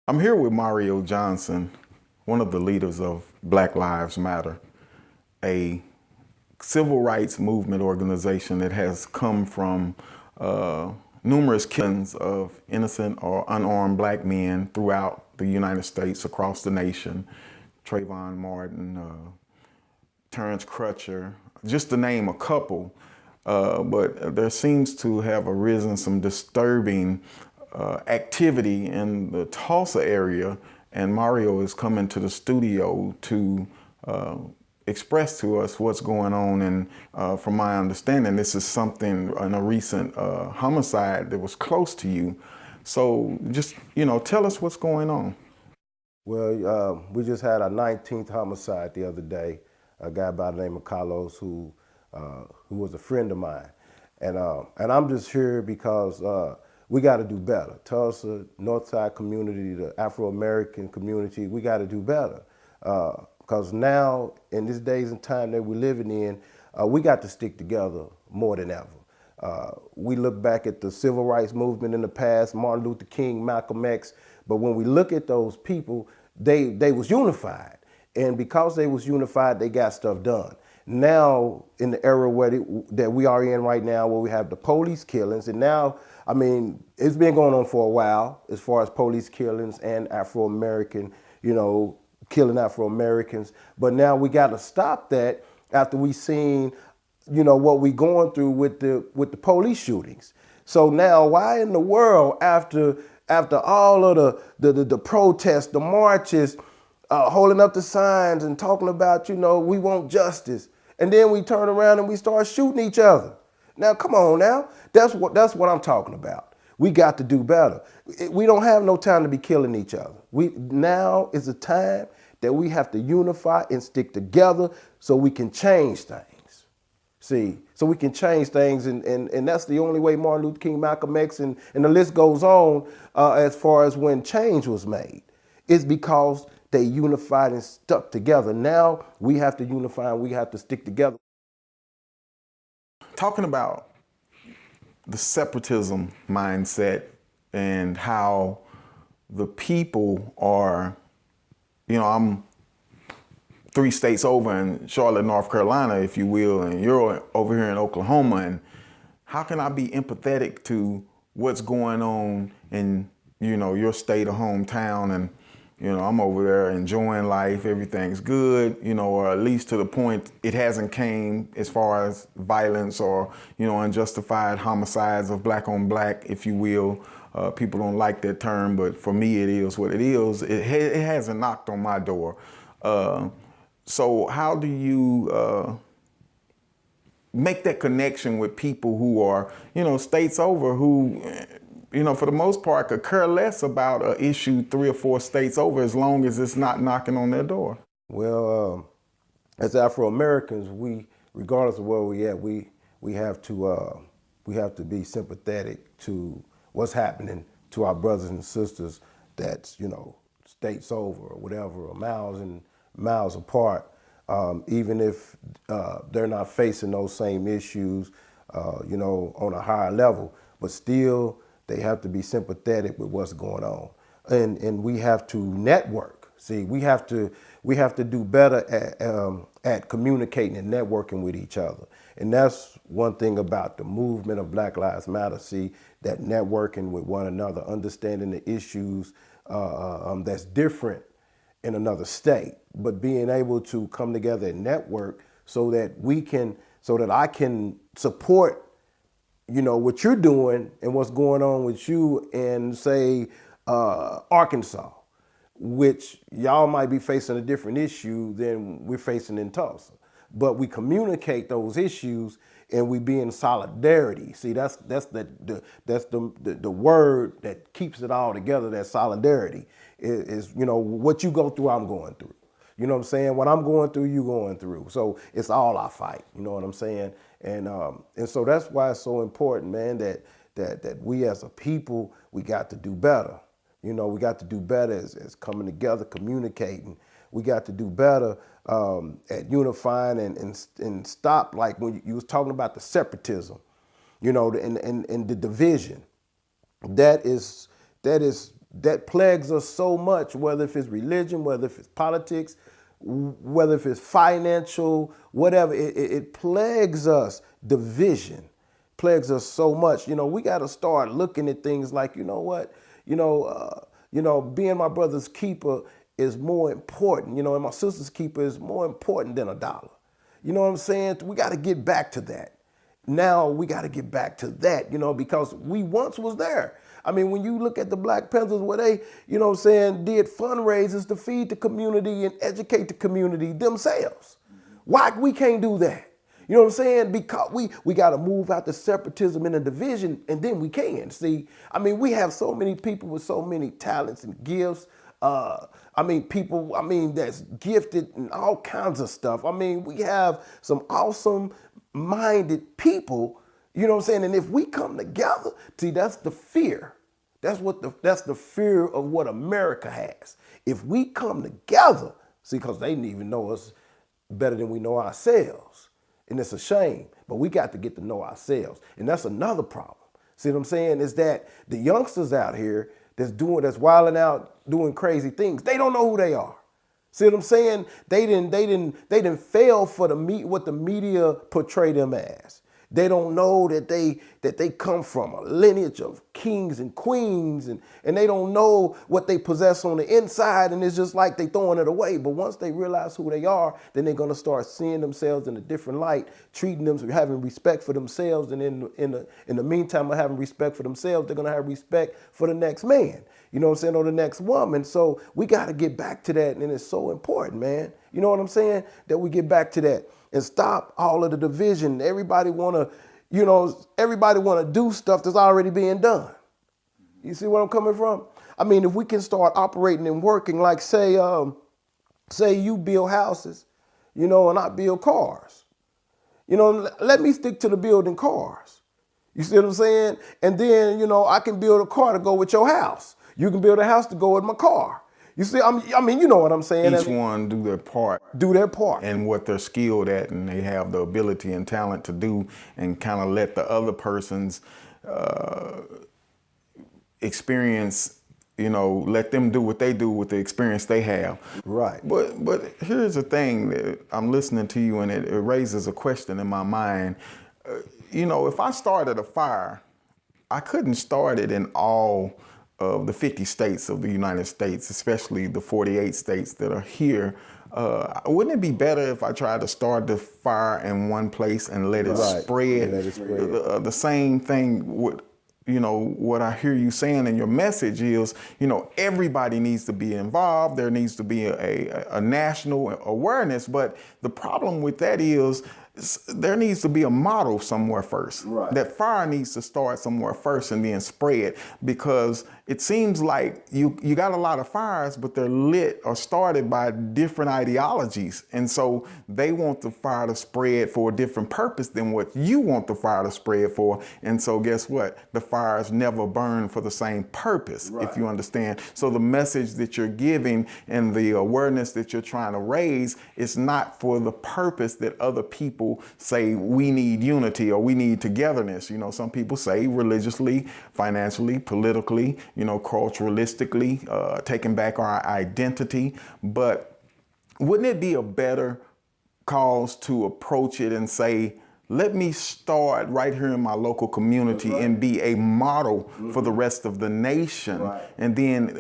I'm here with Mareo Johnson, one of the leaders of Black Lives Matter, a civil rights movement organization that has come from numerous killings of innocent or unarmed black men throughout the United States, across the nation. Trayvon Martin, Terrence Crutcher, just to name a couple. But there seems to have arisen some disturbing activity in the Tulsa area, and Mareo is coming to the studio to express to us what's going on. And from my understanding, this is something in a recent homicide that was close to you. So just, tell us what's going on. Well, we just had our 19th homicide the other day. A guy by the name of Carlos who was a friend of mine. And I'm just here because we got to do better. Tulsa, Northside community, the Afro-American community, we got to do better. Because now, in these days and time that we're living in, we got to stick together more than ever. We look back at the civil rights movement in the past, Martin Luther King, Malcolm X, but when we look at those people, they was unified. And because they was unified, they got stuff done. Now, in the era that we are in right now, where we have the police killings, and now, I mean, it's been going on for a while as far as police killings and Afro-American, killing Afro-Americans. But now we got to stop that after we seen, what we going through with the police shootings. So now, why in the world, after all of the protests, the marches, holding up the signs and talking about, we want justice, and then we turn around and we start shooting each other? Now, come on now. That's what I'm talking about. We got to do better. We don't have no time to be killing each other. Now is the time that we have to unify and stick together so we can change things. See, so we can change things, and that's the only way. Martin Luther King, Malcolm X, and the list goes on as far as when change was made. It's because they unified and stuck together. Now we have to unify and we have to stick together. Talking about the separatism mindset and how the people are, I'm 3 states over in Charlotte, North Carolina, if you will, and you're over here in Oklahoma. And how can I be empathetic to what's going on in, your state or hometown? And I'm over there enjoying life. Everything's good, or at least to the point it hasn't came as far as violence or, unjustified homicides of black on black, if you will. People don't like that term, but for me, it is what it is. It hasn't knocked on my door. So how do you make that connection with people who are, states over, who, for the most part, could care less about an issue 3 or 4 states over, as long as it's not knocking on their door? Well, as Afro-Americans, regardless of where we at, we have to be sympathetic to what's happening to our brothers and sisters that's, states over or whatever, or miles and miles apart, even if they're not facing those same issues, on a higher level, but still they have to be sympathetic with what's going on. And we have to network. See, we have to do better at communicating and networking with each other. And that's one thing about the movement of Black Lives Matter. See, that networking with one another, understanding the issues that's different in another state, but being able to come together and network so that I can support what you're doing and what's going on with you in, say, Arkansas, which y'all might be facing a different issue than we're facing in Tulsa. But we communicate those issues and we be in solidarity. See, that's the word that keeps it all together. That solidarity is what you go through, I'm going through. You know what I'm saying? What I'm going through, you going through. So it's all our fight. You know what I'm saying? And so that's why it's so important, man, that we as a people, we got to do better. We got to do better as coming together, communicating. We got to do better at unifying and stop, like when you was talking about the separatism, and the division. That is that plagues us so much, whether if it's religion, whether if it's politics, whether if it's financial, whatever, it plagues us. Division plagues us so much. We got to start looking at things like, you know what, being my brother's keeper is more important, and my sister's keeper is more important than a dollar. You know what I'm saying? We got to get back to that. Now we got to get back to that, because we once was there. I mean, when you look at the Black Panthers, where they, did fundraisers to feed the community and educate the community themselves. Why we can't do that? You know what I'm saying? Because we got to move out the separatism and the division, and then we can. See, I mean, we have so many people with so many talents and gifts. People that's gifted and all kinds of stuff. I mean, we have some awesome minded people, you know what I'm saying? And if we come together, see, that's the fear. That's the fear of what America has. If we come together, see, because they didn't even know us better than we know ourselves. And it's a shame, but we got to get to know ourselves. And that's another problem. See what I'm saying? Is that the youngsters out here that's wilding out, doing crazy things, they don't know who they are. See what I'm saying? They didn't fail for what the media portray them as. They don't know that they come from a lineage of kings and queens, and they don't know what they possess on the inside, and it's just like they throwing it away. But once they realize who they are, then they're gonna start seeing themselves in a different light, treating them, having respect for themselves, and in the meantime of having respect for themselves, they're gonna have respect for the next man. You know what I'm saying, or the next woman. So we gotta get back to that, and it's so important, man. You know what I'm saying? That we get back to that. And stop all of the division. Everybody wanna do stuff that's already being done. You see where I'm coming from? I mean, if we can start operating and working like, say you build houses, and I build cars. Let me stick to the building cars. You see what I'm saying? And then, I can build a car to go with your house. You can build a house to go with my car. You see, I mean, you know what I'm saying. Each one do their part. Do their part. And what they're skilled at, and they have the ability and talent to do, and kind of let the other person's experience, let them do what they do with the experience they have. Right. But here's the thing that I'm listening to you, and it raises a question in my mind. If I started a fire, I couldn't start it in all of the 50 states of the United States, especially the 48 states that are here. Wouldn't it be better if I tried to start the fire in one place and let it spread? Let it spread. The same thing with, what I hear you saying in your message is, everybody needs to be involved. There needs to be a national awareness. But the problem with that is, there needs to be a model somewhere first. Right. That fire needs to start somewhere first and then spread, because it seems like you got a lot of fires, but they're lit or started by different ideologies. And so they want the fire to spread for a different purpose than what you want the fire to spread for. And so guess what? The fires never burn for the same purpose, if you understand. So the message that you're giving and the awareness that you're trying to raise is not for the purpose that other people say we need unity or we need togetherness. Some people say religiously, financially, politically, culturalistically, taking back our identity. But wouldn't it be a better cause to approach it and say, let me start right here in my local community and be a model for the rest of the nation. Right. And then,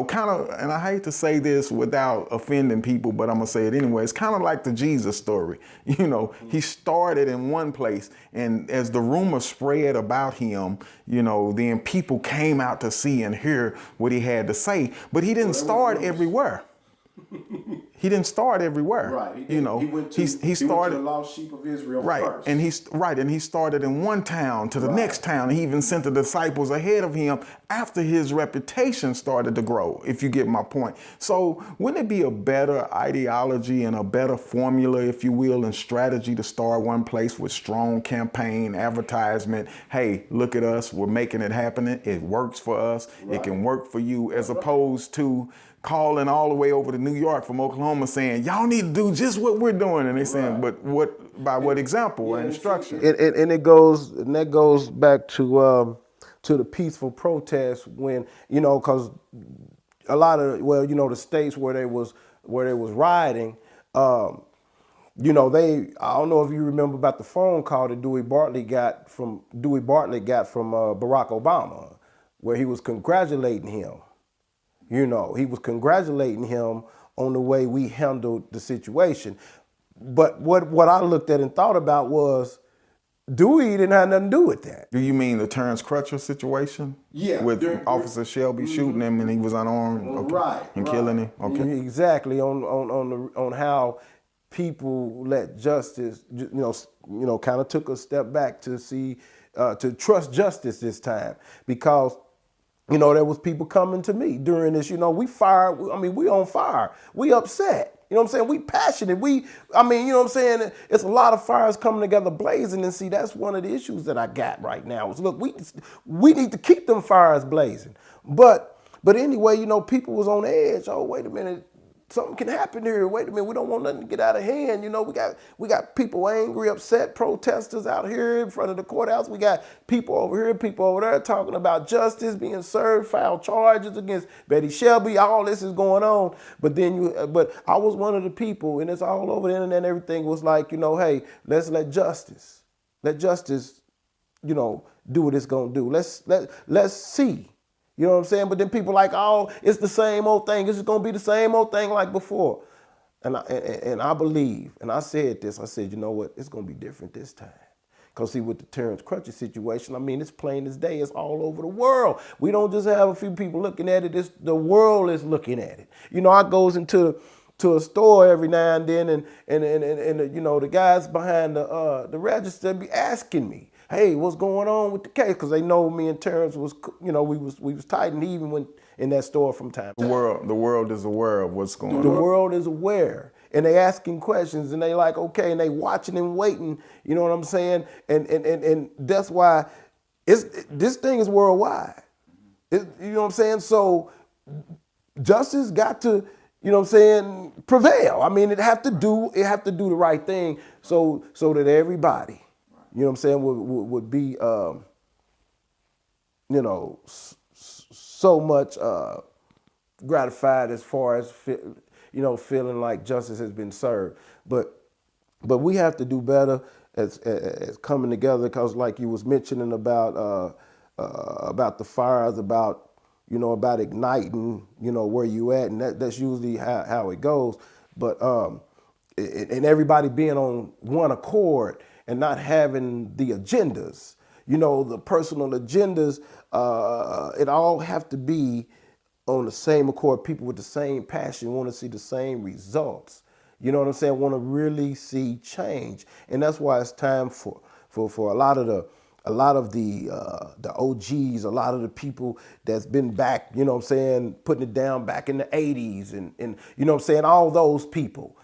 kind of, and I hate to say this without offending people, but I'm going to say it anyway. It's kind of like the Jesus story. He started in one place, and as the rumor spread about him, then people came out to see and hear what he had to say. But he didn't start everywhere. He didn't start everywhere. Right. He went to the lost sheep of Israel first. And he started in one town to the next town. He even sent the disciples ahead of him after his reputation started to grow, if you get my point. So wouldn't it be a better ideology and a better formula, if you will, and strategy to start one place with strong campaign, advertisement? Hey, look at us. We're making it happen. It works for us. Right. It can work for you, as opposed to calling all the way over to New York from Oklahoma saying, y'all need to do just what we're doing. And they saying, but what, by what example and instruction? And that goes back to to the peaceful protests when, because a lot of, the states where they was rioting, I don't know if you remember about the phone call that Dewey Bartlett got from Barack Obama, where he was congratulating him. He was congratulating him on the way we handled the situation. But what I looked at and thought about was, Dewey didn't have nothing to do with that. Do you mean the Terrence Crutcher situation? Yeah. With Officer Shelby shooting him and he was unarmed? Okay. Right. And killing him? Okay. Exactly, on how people let justice, kind of took a step back to see, to trust justice this time, because there was people coming to me during this, we fired, we on fire, we upset, we passionate, it's a lot of fires coming together blazing, and see, that's one of the issues that I got right now is, look, we need to keep them fires blazing, but anyway, people was on edge. Oh, wait a minute, something can happen here. Wait a minute, we don't want nothing to get out of hand. We got people angry, upset, protesters out here in front of the courthouse. We got people over here, people over there talking about justice being served, filed charges against Betty Shelby. All this is going on. But I was one of the people, and it's all over the internet and everything, was like, hey, let's let justice, do what it's gonna do. Let's see. You know what I'm saying? But then people like, oh, it's the same old thing. It's just going to be the same old thing like before. And I believe, and I said this, I said, you know what? It's going to be different this time. Because see, with the Terrence Crutcher situation, it's plain as day. It's all over the world. We don't just have a few people looking at it. The world is looking at it. I goes into a store every now and then, and the guys behind the register be asking me, hey, what's going on with the case? Because they know me and Terrence was, we was tight and even went in that store from time to time. The world is aware of what's going on. The world is aware, and they asking questions, and they like, okay, and they watching and waiting. You know what I'm saying? And that's why this thing is worldwide. You know what I'm saying? So justice got to, prevail. It have to do the right thing, so that everybody, would be, so much gratified as far as, feeling like justice has been served. But we have to do better as coming together, because like you was mentioning about the fires, about igniting, where you at, and that's usually how it goes. But and everybody being on one accord and not having the agendas, the personal agendas, it all have to be on the same accord. People with the same passion want to see the same results. You know what I'm saying? Want to really see change, and that's why it's time for a lot of the OGs, a lot of the people that's been back, putting it down back in the 80s, and all those people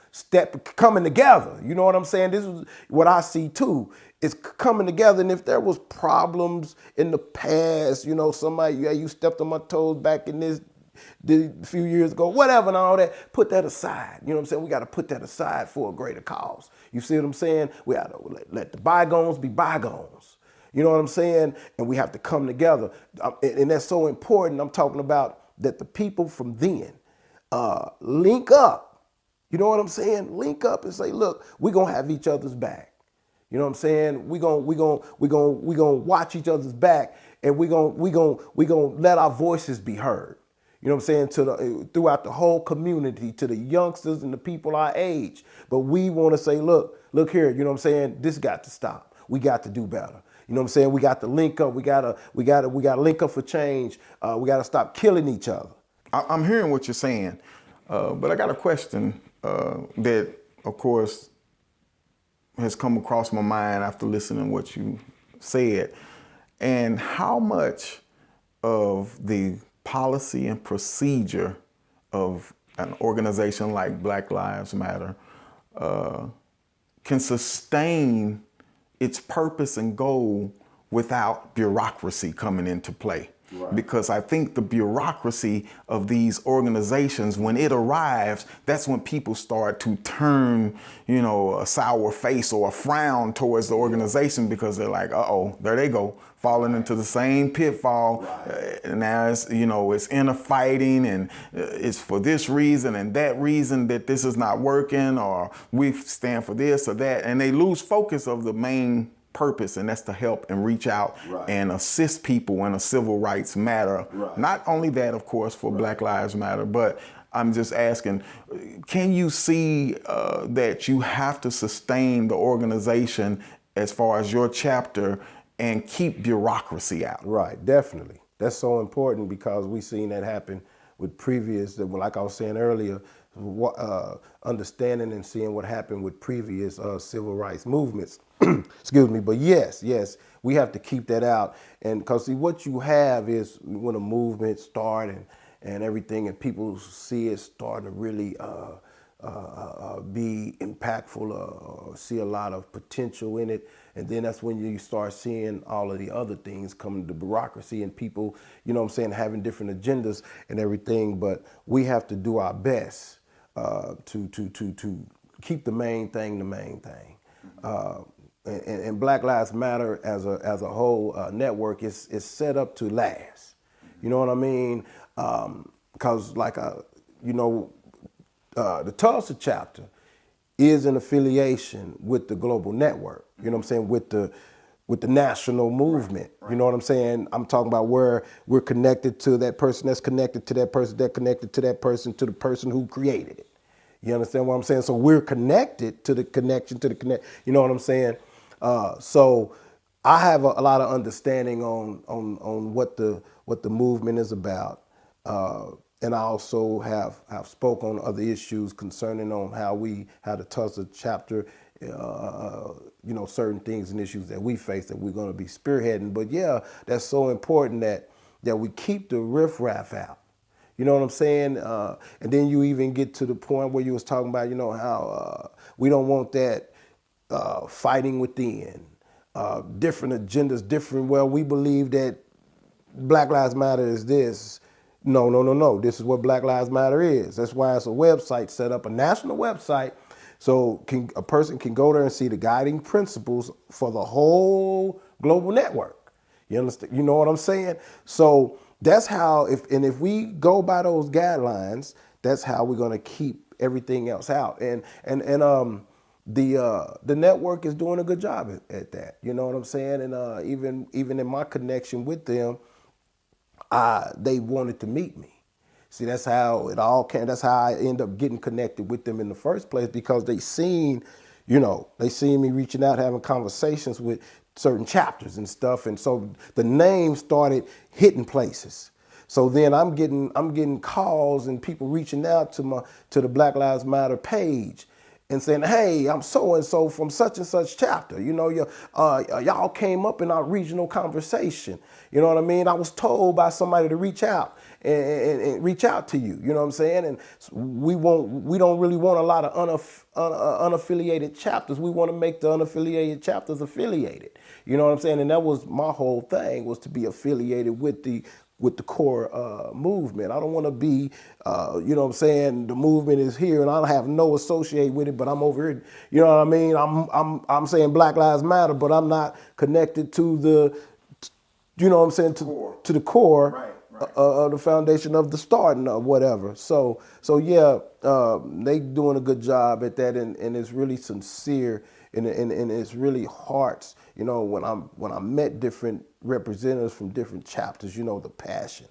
coming together. You know what I'm saying? This is what I see too. It's coming together, and if there was problems in the past, somebody, you stepped on my toes back in this a few years ago, whatever, and all that, put that aside. You know what I'm saying? We got to put that aside for a greater cause. You see what I'm saying? We got to let the bygones be bygones. You know what I'm saying? And we have to come together. And that's so important. I'm talking about that the people from then link up. You know what I'm saying? Link up and say, look, we're going to have each other's back. You know what I'm saying? We're going to watch each other's back, and we're going to let our voices be heard. You know what I'm saying? Throughout the whole community, to the youngsters and the people our age. But we want to say, look here, you know what I'm saying? This got to stop. We got to do better. You know what I'm saying? We got to link up. We got to link up for change. We got to stop killing each other. I'm hearing what you're saying, but I got a question that, of course, has come across my mind after listening to what you said. And how much of the policy and procedure of an organization like Black Lives Matter can sustain its purpose and goal without bureaucracy coming into play? Right. Because I think the bureaucracy of these organizations, when it arrives, that's when people start to turn, a sour face or a frown towards the organization, because they're like, uh-oh, there they go, falling into the same pitfall. Now it's inner fighting, and it's for this reason and that reason that this is not working, or we stand for this or that, and they lose focus of the main purpose, and that's to help and reach out and assist people in a civil rights matter. Not only that, of course, for Black Lives Matter, but I'm just asking, can you see that you have to sustain the organization as far as your chapter and keep bureaucracy out? Right, definitely. That's so important, because we've seen that happen with previous, like I was saying earlier, understanding and seeing what happened with previous civil rights movements. Excuse me. But yes, we have to keep that out. And because see, what you have is when a movement starts and everything, and people see it starting to really be impactful, see a lot of potential in it. And then that's when you start seeing all of the other things come to bureaucracy and people, having different agendas and everything. But we have to do our best to keep the main thing the main thing. And Black Lives Matter as a whole network is set up to last. You know what I mean? Because the Tulsa chapter is an affiliation with the global network. You know what I'm saying? With the national movement. You know what I'm saying? I'm talking about where we're connected to that person that's connected to that person that connected to that person to the person who created it. You understand what I'm saying? So we're connected to the connection to the connect. You know what I'm saying? So I have a lot of understanding on what the movement is about. And I also have spoke on other issues concerning on how the Tulsa chapter, certain things and issues that we face that we're going to be spearheading. But yeah, that's so important that we keep the riffraff out. You know what I'm saying? And then you even get to the point where you was talking about, how we don't want that fighting within, different agendas, well, we believe that Black Lives Matter is this. No. This is what Black Lives Matter is. That's why it's a website set up, a national website, so a person can go there and see the guiding principles for the whole global network. You understand? You know what I'm saying? So that's how, if we go by those guidelines, that's how we're going to keep everything else out. And the network is doing a good job at that. You know what I'm saying? And even in my connection with them, they wanted to meet me. See, that's how it all came. That's how I end up getting connected with them in the first place, because they seen me reaching out, having conversations with certain chapters and stuff. And so the name started hitting places. So then I'm getting calls and people reaching out to the Black Lives Matter page and saying, hey, I'm so-and-so from such and such chapter. Y'all came up in our regional conversation. You know what I mean? I was told by somebody to reach out and reach out to you. You know what I'm saying? And we don't really want a lot of unaffiliated chapters. We want to make the unaffiliated chapters affiliated. You know what I'm saying? And that was my whole thing, was to be affiliated with the core movement. I don't want to be, you know what I'm saying, the movement is here and I don't have no associate with it, but I'm over here. You know what I mean? I'm saying Black Lives Matter, but I'm not connected to the, you know what I'm saying, to the core. Right. Of the foundation of the starting or whatever. So yeah, they doing a good job at that, and it's really sincere, and it's really hearts. When I met different representatives from different chapters, the passion.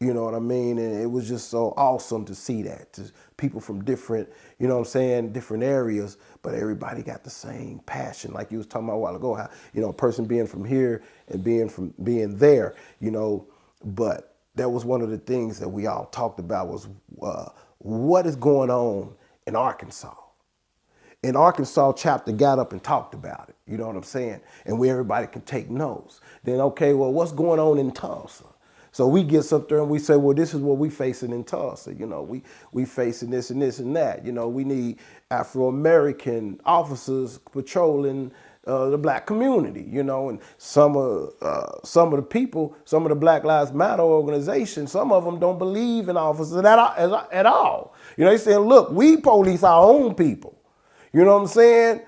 You know what I mean? And it was just so awesome to see that. To people from different, you know what I'm saying, different areas, but everybody got the same passion. Like you was talking about a while ago, how, a person being from here and being there, but that was one of the things that we all talked about was what is going on in Arkansas. And Arkansas chapter got up and talked about it. You know what I'm saying? And where everybody can take notes. Then, okay, well, what's going on in Tulsa? So we get up there and we say, well, this is what we facing in Tulsa. We facing this and this and that. We need Afro-American officers patrolling the black community, and some of the people, some of the Black Lives Matter organizations, some of them don't believe in officers at all. They saying, look, we police our own people. You know what I'm saying?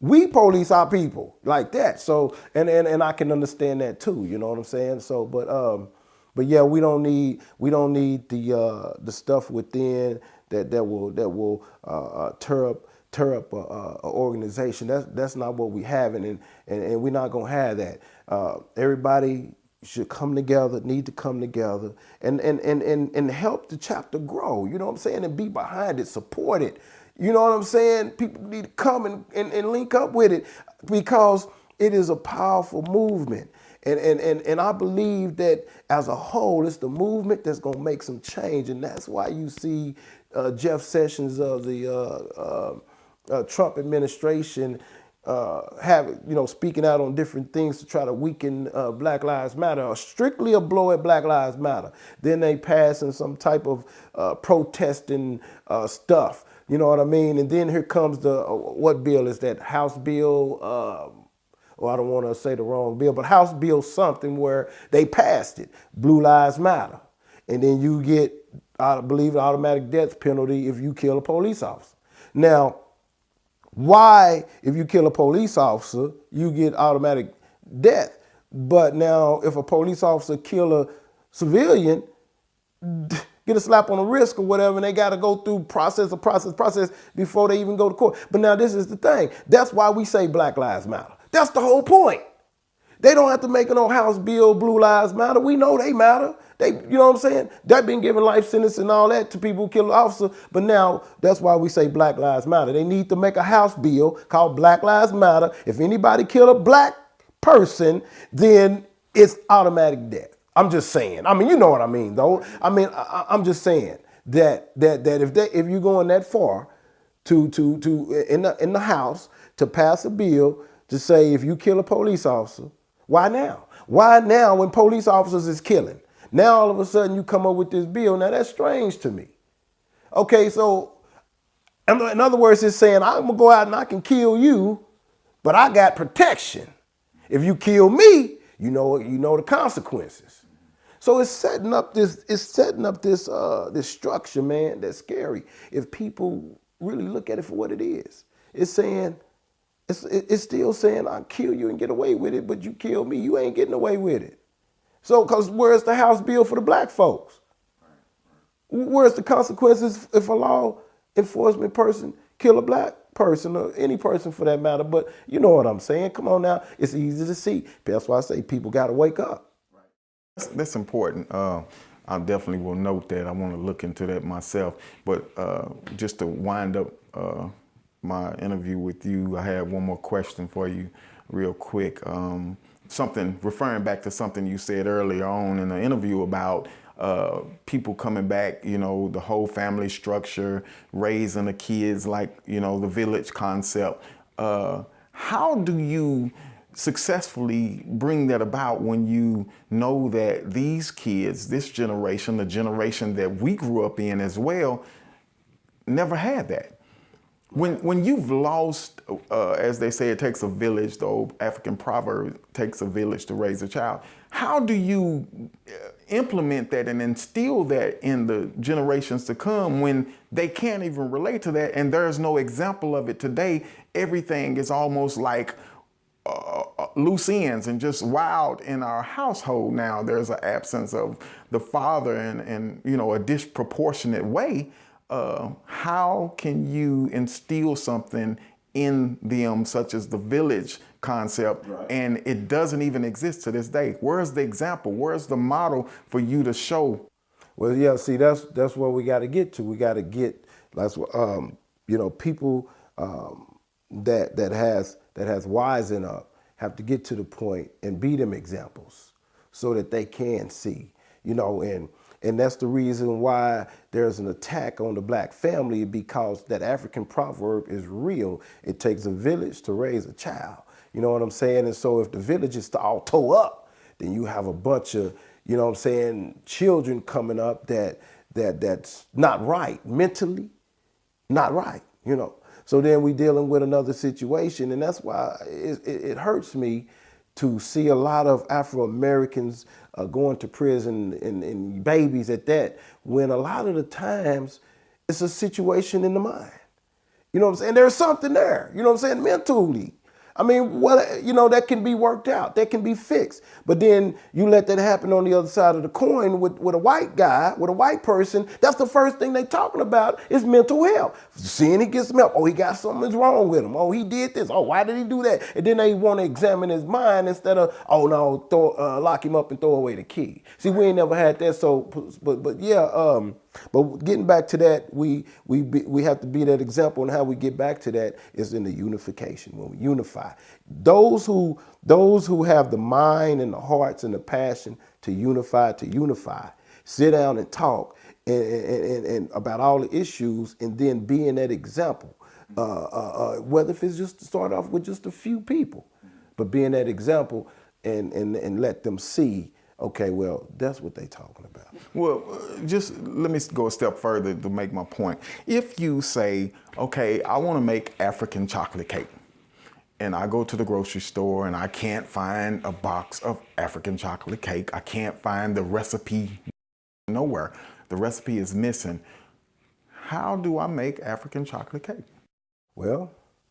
We police our people like that. So, and I can understand that too. You know what I'm saying? So, but yeah, we don't need the stuff within that will tear up a organization. That's not what we have, and we're not gonna have that. Everybody should come together, need to come together, and help the chapter grow. You know what I'm saying? And be behind it, support it. You know what I'm saying? People need to come and link up with it, because it is a powerful movement. And I believe that as a whole, it's the movement that's going to make some change. And that's why you see Jeff Sessions of the Trump administration speaking out on different things to try to weaken Black Lives Matter, or strictly a blow at Black Lives Matter. Then they passing some type of protesting stuff. You know what I mean? And then here comes the, what bill is that? House Bill, I don't want to say the wrong bill, but House Bill something, where they passed it, Blue Lives Matter. And then you get, I believe, an automatic death penalty if you kill a police officer. Now, why, if you kill a police officer, you get automatic death? But now, if a police officer kill a civilian, get a slap on the wrist or whatever, and they got to go through process before they even go to court. But now this is the thing. That's why we say Black Lives Matter. That's the whole point. They don't have to make no House Bill, Blue Lives Matter. We know they matter. You know what I'm saying? They've been giving life sentence and all that to people who kill an officer. But now that's why we say Black Lives Matter. They need to make a House bill called Black Lives Matter. If anybody kill a black person, then it's automatic death. I'm just saying. I mean, you know what I mean, though. I mean, I'm just saying that if you're going that far to in the House to pass a bill to say if you kill a police officer, why now? Why now when police officers is killing? Now all of a sudden you come up with this bill. Now that's strange to me. Okay, so in other words, it's saying I'm gonna go out and I can kill you, but I got protection. If you kill me, you know the consequences. So it's setting up this structure, man, that's scary. If people really look at it for what it is, it's still saying I'll kill you and get away with it, but you kill me, you ain't getting away with it. So, because where's the House bill for the black folks? Where's the consequences if a law enforcement person kill a black person, or any person for that matter? But you know what I'm saying? Come on now, it's easy to see. That's why I say people got to wake up. That's important. I definitely will note that. I want to look into that myself. But just to wind up my interview with you, I have one more question for you real quick. Referring back to something you said earlier on in the interview about people coming back, the whole family structure, raising the kids, like, the village concept. How do you successfully bring that about when you know that these kids, this generation, the generation that we grew up in as well, never had that? When you've lost, as they say, it takes a village, the old African proverb, takes a village to raise a child. How do you implement that and instill that in the generations to come when they can't even relate to that and there's no example of it today? Everything is almost like loose ends and just wild in our household now. There's an absence of the father in a disproportionate way. How can you instill something in them such as the village concept, right, and it doesn't even exist to this day? Where's the example? Where's the model for you to show? Well, yeah, see, that's what we got to get to. We got to get, that's what, people that has wisen up have to get to the point and be them examples so that they can see, and that's the reason why there's an attack on the black family, because that African proverb is real. It takes a village to raise a child. You know what I'm saying? And so if the village is all toe up, then you have a bunch of, children coming up that's not right, mentally not right, So then we dealing with another situation, and that's why it hurts me to see a lot of Afro-Americans going to prison and babies at that, when a lot of the times it's a situation in the mind. You know what I'm saying? There's something there, you know what I'm saying, mentally. I mean, what, you know, that can be worked out, that can be fixed. But then you let that happen on the other side of the coin with a white guy, with a white person. That's the first thing they talking about is mental health. Seeing he gets some help. Oh, he got something's wrong with him. Oh, he did this. Oh, why did he do that? And then they want to examine his mind instead of, oh no, lock him up and throw away the key. See, we ain't never had that. So, but yeah. But getting back to that, we have to be that example, and how we get back to that is in the unification, when we unify. Those who have the mind and the hearts and the passion to unify, sit down and talk and about all the issues, and then being that example. Whether if it's just to start off with just a few people, but being that example and let them see, okay, well, that's what they're talking about. Well, just let me go a step further to make my point. If you say, okay, I want to make African chocolate cake, and I go to the grocery store and I can't find a box of African chocolate cake, I can't find the recipe nowhere, the recipe is missing, how do I make African chocolate cake? Well,